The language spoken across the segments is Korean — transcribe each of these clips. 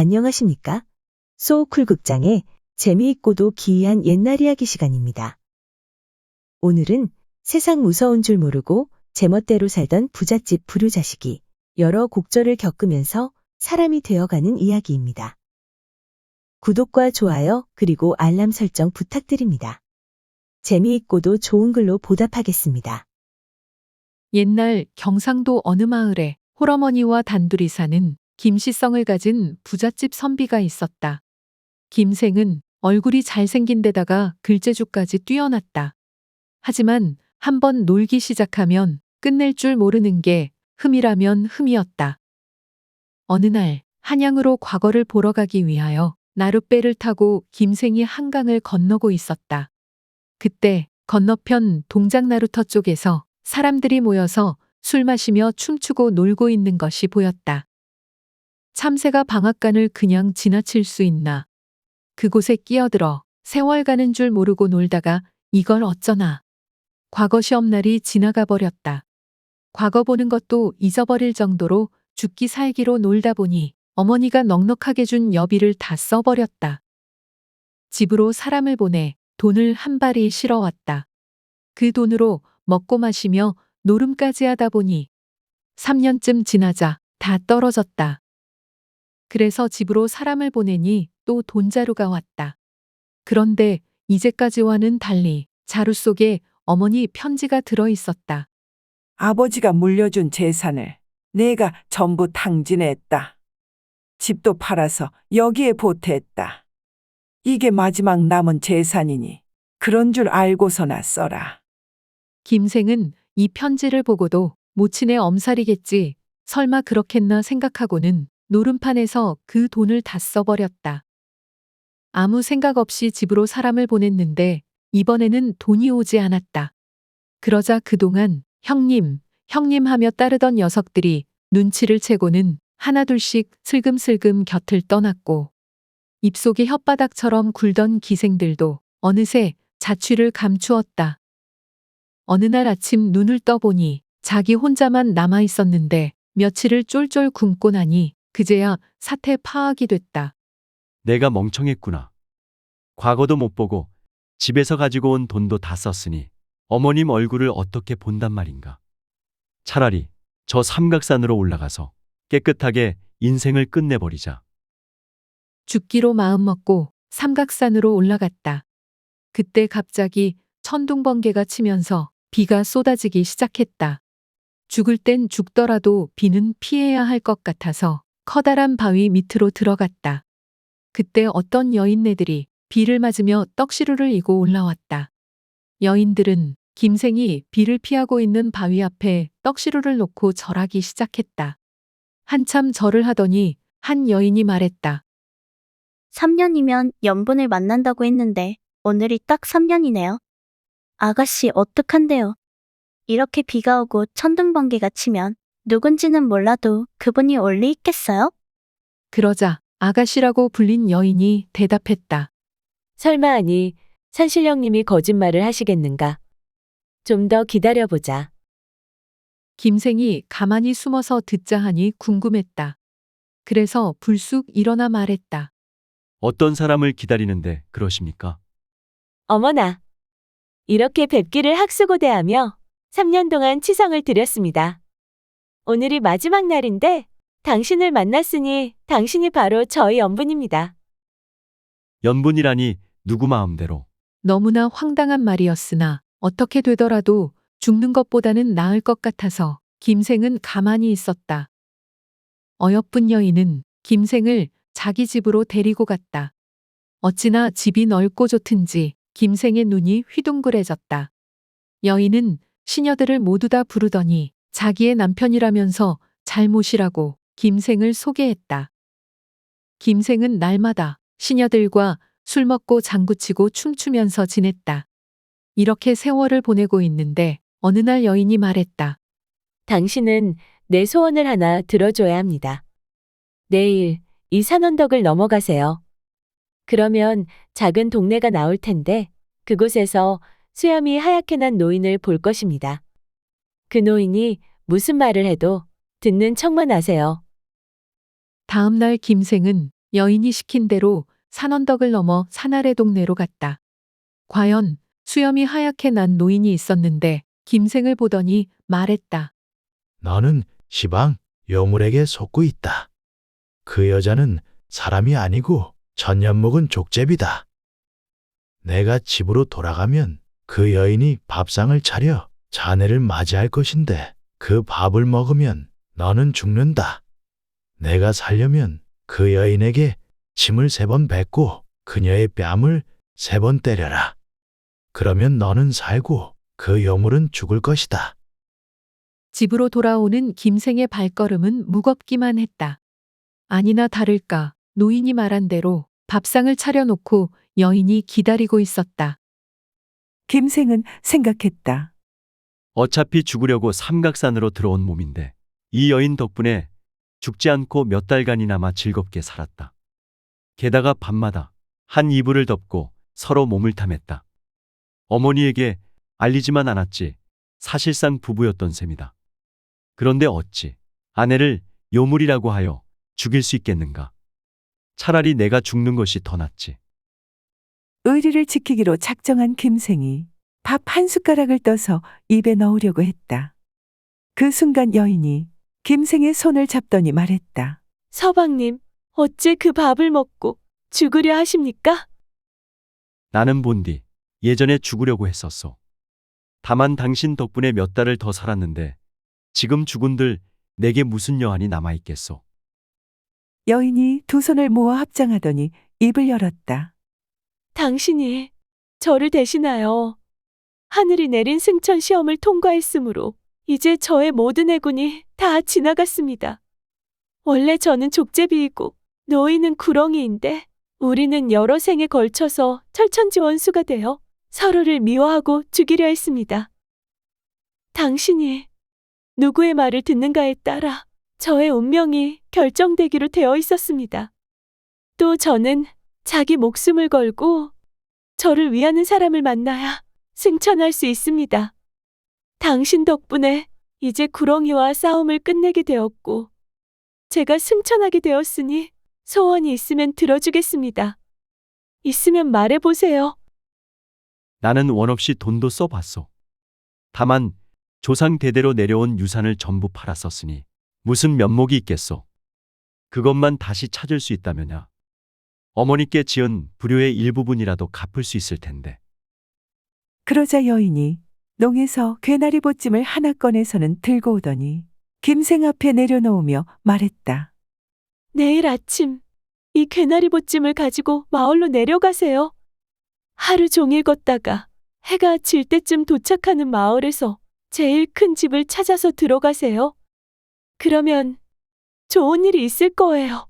안녕하십니까? 소울쿨 극장의 재미있고도 기이한 옛날 이야기 시간입니다. 오늘은 세상 무서운 줄 모르고 제멋대로 살던 부잣집 불효자식이 여러 곡절을 겪으면서 사람이 되어가는 이야기입니다. 구독과 좋아요 그리고 알람 설정 부탁드립니다. 재미있고도 좋은 글로 보답하겠습니다. 옛날 경상도 어느 마을에 홀어머니와 단둘이 사는 김씨성을 가진 부잣집 선비가 있었다. 김생은 얼굴이 잘생긴 데다가 글재주까지 뛰어났다. 하지만 한번 놀기 시작하면 끝낼 줄 모르는 게 흠이라면 흠이었다. 어느 날 한양으로 과거를 보러 가기 위하여 나룻배를 타고 김생이 한강을 건너고 있었다. 그때 건너편 동작나루터 쪽에서 사람들이 모여서 술 마시며 춤추고 놀고 있는 것이 보였다. 참새가 방앗간을 그냥 지나칠 수 있나. 그곳에 끼어들어 세월 가는 줄 모르고 놀다가 이걸 어쩌나. 과거 시험날이 지나가 버렸다. 과거 보는 것도 잊어버릴 정도로 죽기 살기로 놀다 보니 어머니가 넉넉하게 준 여비를 다 써버렸다. 집으로 사람을 보내 돈을 한 발이 실어왔다. 그 돈으로 먹고 마시며 노름까지 하다 보니 3년쯤 지나자 다 떨어졌다. 그래서 집으로 사람을 보내니 또 돈자루가 왔다. 그런데 이제까지와는 달리 자루 속에 어머니 편지가 들어 있었다. 아버지가 물려준 재산을 내가 전부 탕진했다. 집도 팔아서 여기에 보탰다. 이게 마지막 남은 재산이니 그런 줄 알고서나 써라. 김생은 이 편지를 보고도 모친의 엄살이겠지, 설마 그렇겠나 생각하고는 노름판에서 그 돈을 다 써버렸다. 아무 생각 없이 집으로 사람을 보냈는데 이번에는 돈이 오지 않았다. 그러자 그동안 형님, 형님 하며 따르던 녀석들이 눈치를 채고는 하나둘씩 슬금슬금 곁을 떠났고 입속에 혓바닥처럼 굴던 기생들도 어느새 자취를 감추었다. 어느 날 아침 눈을 떠보니 자기 혼자만 남아 있었는데 며칠을 쫄쫄 굶고 나니 그제야 사태 파악이 됐다. 내가 멍청했구나. 과거도 못 보고 집에서 가지고 온 돈도 다 썼으니 어머님 얼굴을 어떻게 본단 말인가. 차라리 저 삼각산으로 올라가서 깨끗하게 인생을 끝내버리자. 죽기로 마음먹고 삼각산으로 올라갔다. 그때 갑자기 천둥번개가 치면서 비가 쏟아지기 시작했다. 죽을 땐 죽더라도 비는 피해야 할 것 같아서 커다란 바위 밑으로 들어갔다. 그때 어떤 여인네들이 비를 맞으며 떡시루를 이고 올라왔다. 여인들은 김생이 비를 피하고 있는 바위 앞에 떡시루를 놓고 절하기 시작했다. 한참 절을 하더니 한 여인이 말했다. 3년이면 연분을 만난다고 했는데 오늘이 딱 3년이네요. 아가씨 어떡한데요? 이렇게 비가 오고 천둥번개가 치면 누군지는 몰라도 그분이 올리 있겠어요? 그러자 아가씨라고 불린 여인이 대답했다. 설마 아니, 산신령님이 거짓말을 하시겠는가? 좀 더 기다려보자. 김생이 가만히 숨어서 듣자 하니 궁금했다. 그래서 불쑥 일어나 말했다. 어떤 사람을 기다리는데 그러십니까? 어머나, 이렇게 뵙기를 학수고대하며 3년 동안 치성을 드렸습니다. 오늘이 마지막 날인데 당신을 만났으니 당신이 바로 저희 연분입니다. 연분이라니 누구 마음대로. 너무나 황당한 말이었으나 어떻게 되더라도 죽는 것보다는 나을 것 같아서 김생은 가만히 있었다. 어여쁜 여인은 김생을 자기 집으로 데리고 갔다. 어찌나 집이 넓고 좋든지 김생의 눈이 휘둥그레졌다. 여인은 시녀들을 모두 다 부르더니 자기의 남편이라면서 잘못이라고 김생을 소개했다. 김생은 날마다 시녀들과 술 먹고 장구치고 춤추면서 지냈다. 이렇게 세월을 보내고 있는데 어느 날 여인이 말했다. 당신은 내 소원을 하나 들어줘야 합니다. 내일 이 산언덕을 넘어가세요. 그러면 작은 동네가 나올 텐데 그곳에서 수염이 하얗게 난 노인을 볼 것입니다. 그 노인이 무슨 말을 해도 듣는 척만 하세요. 다음 날 김생은 여인이 시킨 대로 산언덕을 넘어 산아래 동네로 갔다. 과연 수염이 하얗게 난 노인이 있었는데 김생을 보더니 말했다. 너는 시방 요물에게 속고 있다. 그 여자는 사람이 아니고 천년 묵은 족제비다. 내가 집으로 돌아가면 그 여인이 밥상을 차려 자네를 맞이할 것인데 그 밥을 먹으면 너는 죽는다. 내가 살려면 그 여인에게 침을 3번 뱉고 그녀의 뺨을 3번 때려라. 그러면 너는 살고 그 요물은 죽을 것이다. 집으로 돌아오는 김생의 발걸음은 무겁기만 했다. 아니나 다를까 노인이 말한 대로 밥상을 차려놓고 여인이 기다리고 있었다. 김생은 생각했다. 어차피 죽으려고 삼각산으로 들어온 몸인데 이 여인 덕분에 죽지 않고 몇 달간이나마 즐겁게 살았다. 게다가 밤마다 한 이불을 덮고 서로 몸을 탐했다. 어머니에게 알리지만 않았지 사실상 부부였던 셈이다. 그런데 어찌 아내를 요물이라고 하여 죽일 수 있겠는가? 차라리 내가 죽는 것이 더 낫지. 의리를 지키기로 작정한 김생이 밥 한 숟가락을 떠서 입에 넣으려고 했다. 그 순간 여인이 김생의 손을 잡더니 말했다. 서방님, 어째 그 밥을 먹고 죽으려 하십니까? 나는 본디 예전에 죽으려고 했었소. 다만 당신 덕분에 몇 달을 더 살았는데 지금 죽은들 내게 무슨 여한이 남아있겠소. 여인이 두 손을 모아 합장하더니 입을 열었다. 당신이 저를 대신하여 하늘이 내린 승천 시험을 통과했으므로 이제 저의 모든 해군이 다 지나갔습니다. 원래 저는 족제비이고 노인은 구렁이인데 우리는 여러 생에 걸쳐서 철천지원수가 되어 서로를 미워하고 죽이려 했습니다. 당신이 누구의 말을 듣는가에 따라 저의 운명이 결정되기로 되어 있었습니다. 또 저는 자기 목숨을 걸고 저를 위하는 사람을 만나야 승천할 수 있습니다. 당신 덕분에 이제 구렁이와 싸움을 끝내게 되었고 제가 승천하게 되었으니 소원이 있으면 들어주겠습니다. 있으면 말해보세요. 나는 원 없이 돈도 써봤소. 다만 조상 대대로 내려온 유산을 전부 팔았었으니 무슨 면목이 있겠소. 그것만 다시 찾을 수 있다면야 어머니께 지은 불효의 일부분이라도 갚을 수 있을 텐데. 그러자 여인이 농에서 괴나리 보찜을 하나 꺼내서는 들고 오더니 김생 앞에 내려놓으며 말했다. 내일 아침 이 괴나리 보찜을 가지고 마을로 내려가세요. 하루 종일 걷다가 해가 질 때쯤 도착하는 마을에서 제일 큰 집을 찾아서 들어가세요. 그러면 좋은 일이 있을 거예요.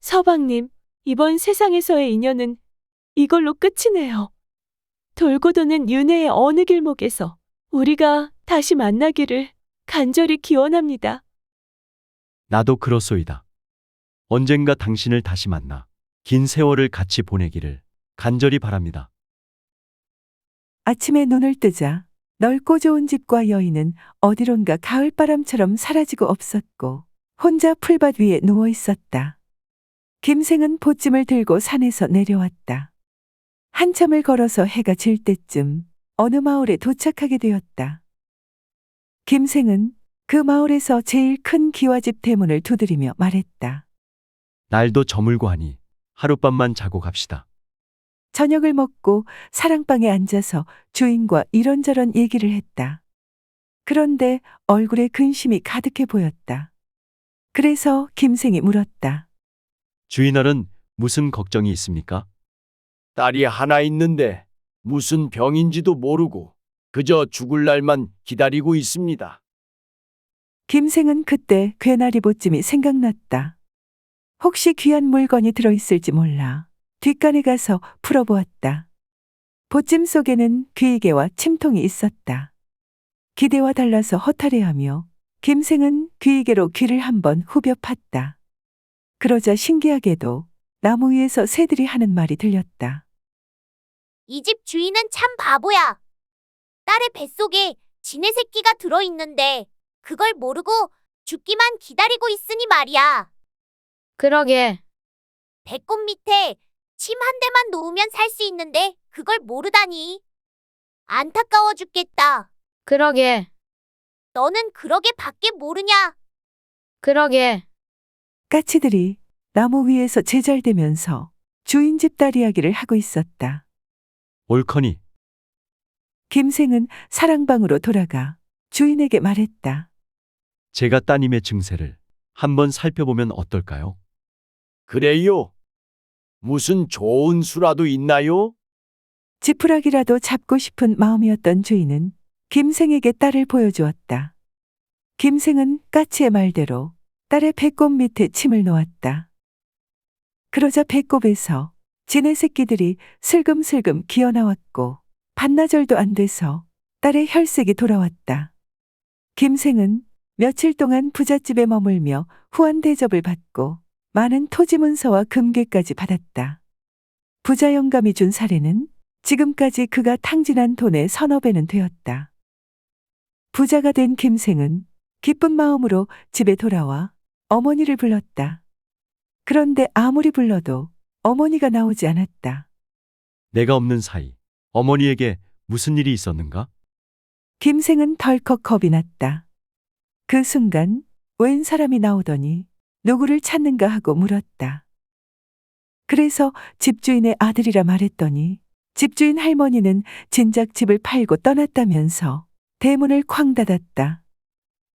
서방님, 이번 세상에서의 인연은 이걸로 끝이네요. 돌고 도는 윤회의 어느 길목에서 우리가 다시 만나기를 간절히 기원합니다. 나도 그렇소이다. 언젠가 당신을 다시 만나 긴 세월을 같이 보내기를 간절히 바랍니다. 아침에 눈을 뜨자 넓고 좋은 집과 여인은 어디론가 가을바람처럼 사라지고 없었고 혼자 풀밭 위에 누워 있었다. 김생은 보찜을 들고 산에서 내려왔다. 한참을 걸어서 해가 질 때쯤 어느 마을에 도착하게 되었다. 김생은 그 마을에서 제일 큰 기와집 대문을 두드리며 말했다. 날도 저물고 하니 하룻밤만 자고 갑시다. 저녁을 먹고 사랑방에 앉아서 주인과 이런저런 얘기를 했다. 그런데 얼굴에 근심이 가득해 보였다. 그래서 김생이 물었다. 주인어른 무슨 걱정이 있습니까? 딸이 하나 있는데 무슨 병인지도 모르고 그저 죽을 날만 기다리고 있습니다. 김생은 그때 괴나리 보찜이 생각났다. 혹시 귀한 물건이 들어있을지 몰라 뒷간에 가서 풀어보았다. 보찜 속에는 귀이개와 침통이 있었다. 기대와 달라서 허탈해하며 김생은 귀이개로 귀를 한번 후벼 팠다. 그러자 신기하게도 나무 위에서 새들이 하는 말이 들렸다. 이 집 주인은 참 바보야. 딸의 뱃속에 지네 새끼가 들어있는데 그걸 모르고 죽기만 기다리고 있으니 말이야. 그러게. 배꼽 밑에 침 한 대만 놓으면 살 수 있는데 그걸 모르다니. 안타까워 죽겠다. 그러게, 너는 그러게 밖에 모르냐? 그러게. 까치들이 나무 위에서 제잘되면서 주인 집 딸 이야기를 하고 있었다. 옳거니 김생은 사랑방으로 돌아가 주인에게 말했다. 제가 따님의 증세를 한번 살펴보면 어떨까요? 그래요? 무슨 좋은 수라도 있나요? 지푸라기라도 잡고 싶은 마음이었던 주인은 김생에게 딸을 보여주었다. 김생은 까치의 말대로 딸의 배꼽 밑에 침을 놓았다. 그러자 배꼽에서 지네 새끼들이 슬금슬금 기어나왔고 반나절도 안 돼서 딸의 혈색이 돌아왔다. 김생은 며칠 동안 부잣집에 머물며 후한 대접을 받고 많은 토지 문서와 금괴까지 받았다. 부자 영감이 준 사례는 지금까지 그가 탕진한 돈의 서너 배는 되었다. 부자가 된 김생은 기쁜 마음으로 집에 돌아와 어머니를 불렀다. 그런데 아무리 불러도 어머니가 나오지 않았다. 내가 없는 사이 어머니에게 무슨 일이 있었는가? 김생은 덜컥 겁이 났다. 그 순간 웬 사람이 나오더니 누구를 찾는가 하고 물었다. 그래서 집주인의 아들이라 말했더니 집주인 할머니는 진작 집을 팔고 떠났다면서 대문을 쾅 닫았다.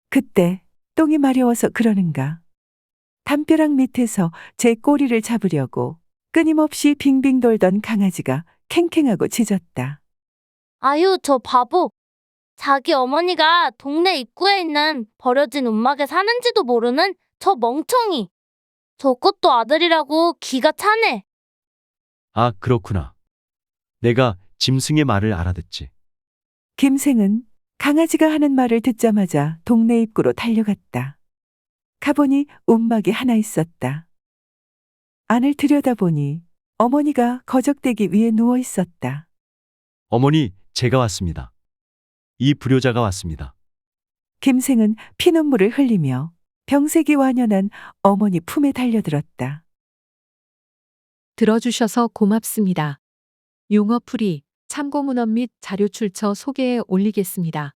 그때 똥이 마려워서 그러는가. 담벼락 밑에서 제 꼬리를 잡으려고 끊임없이 빙빙 돌던 강아지가 캥캥하고 짖었다. 아유, 저 바보. 자기 어머니가 동네 입구에 있는 버려진 움막에 사는지도 모르는 저 멍청이. 저것도 아들이라고 기가 차네. 아, 그렇구나. 내가 짐승의 말을 알아듣지. 김생은 강아지가 하는 말을 듣자마자 동네 입구로 달려갔다. 가보니 움막이 하나 있었다. 안을 들여다보니 어머니가 거적대기 위에 누워 있었다. 어머니, 제가 왔습니다. 이 불효자가 왔습니다. 김생은 피눈물을 흘리며 병색이 완연한 어머니 품에 달려들었다. 들어주셔서 고맙습니다. 용어 풀이 참고문헌 및 자료 출처 소개에 올리겠습니다.